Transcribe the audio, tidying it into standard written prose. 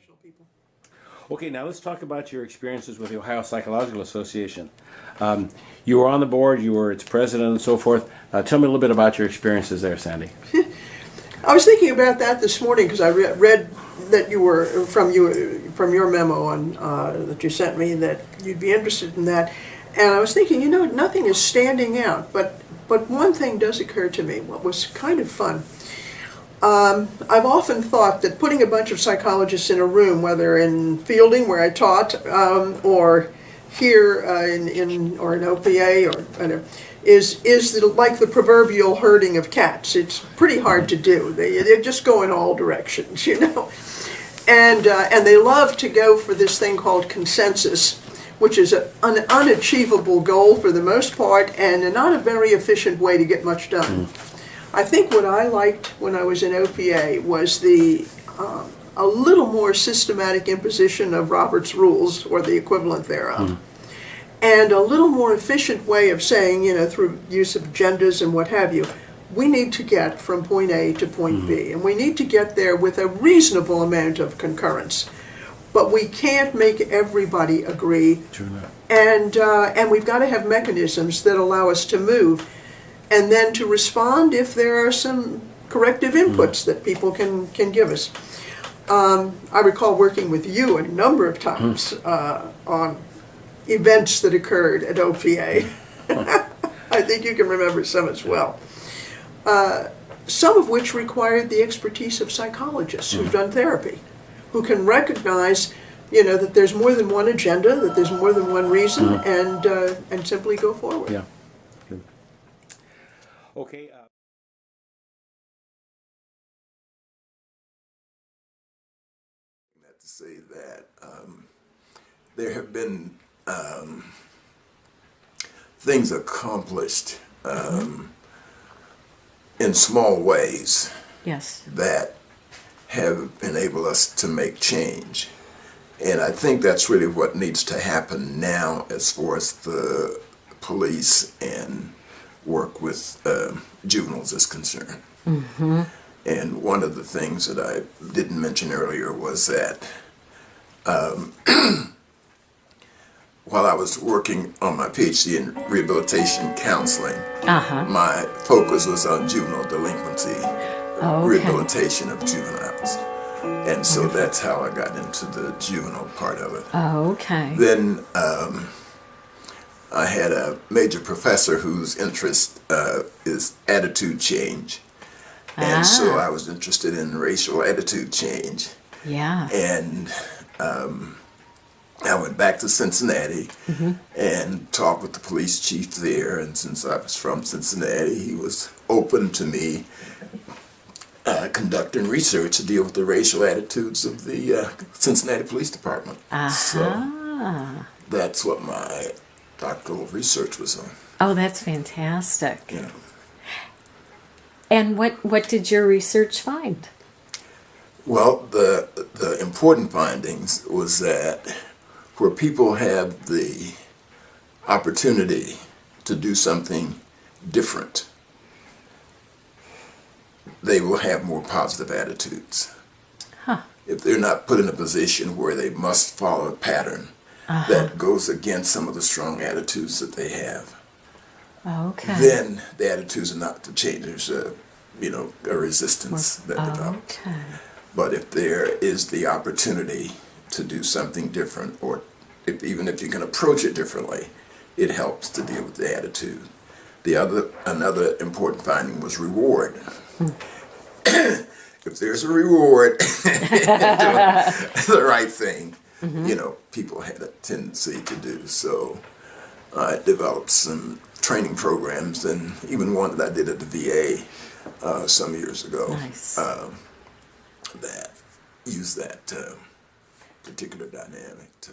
professional people. Okay, now let's talk about your experiences with the Ohio Psychological Association. You were on the board, you were its president and so forth. Tell me a little bit about your experiences there, Sandy. I was thinking about that this morning because I read that you were from your memo on that you sent me that you'd be interested in that, and I was thinking, nothing is standing out, but one thing does occur to me. What was kind of fun. I've often thought that putting a bunch of psychologists in a room, whether in Fielding where I taught, or here or in OPA or whatever, is like the proverbial herding of cats. It's pretty hard to do. They just go in all directions, and they love to go for this thing called consensus, which is an unachievable goal for the most part, and not a very efficient way to get much done. I think what I liked when I was in OPA was a little more systematic imposition of Robert's rules, or the equivalent thereof, and a little more efficient way of saying, through use of agendas and what have you, we need to get from point A to point B, and we need to get there with a reasonable amount of concurrence. But we can't make everybody agree, and we've got to have mechanisms that allow us to move, and then to respond if there are some corrective inputs that people can give us. I recall working with you a number of times on events that occurred at OPA. I think you can remember some as well. Some of which required the expertise of psychologists who've done therapy, who can recognize, that there's more than one agenda, that there's more than one reason, and simply go forward. Yeah. Good. Okay. To say that there have been things accomplished in small ways, yes, that have enabled us to make change. And I think that's really what needs to happen now as far as the police and work with juveniles is concerned. And one of the things that I didn't mention earlier was that while I was working on my PhD in rehabilitation counseling, my focus was on juvenile delinquency, rehabilitation of juveniles. And so that's how I got into the juvenile part of it. Then I had a major professor whose interest is attitude change. And so I was interested in racial attitude change. Yeah. And I went back to Cincinnati and talked with the police chief there. And since I was from Cincinnati, he was open to me conducting research to deal with the racial attitudes of the Cincinnati Police Department. So that's what my doctoral research was on. Oh, that's fantastic. Yeah. And what did your research find? Well, the important findings was that where people have the opportunity to do something different, they will have more positive attitudes. If they're not put in a position where they must follow a pattern that goes against some of the strong attitudes that they have, then the attitudes are not to change. There's a resistance that develops. But if there is the opportunity to do something different, or even if you can approach it differently, it helps to deal with the attitude. Another important finding was reward. If there's a reward the right thing, people had a tendency to do. So I developed some training programs, and even one that I did at the VA some years ago. Nice. That use that particular dynamic to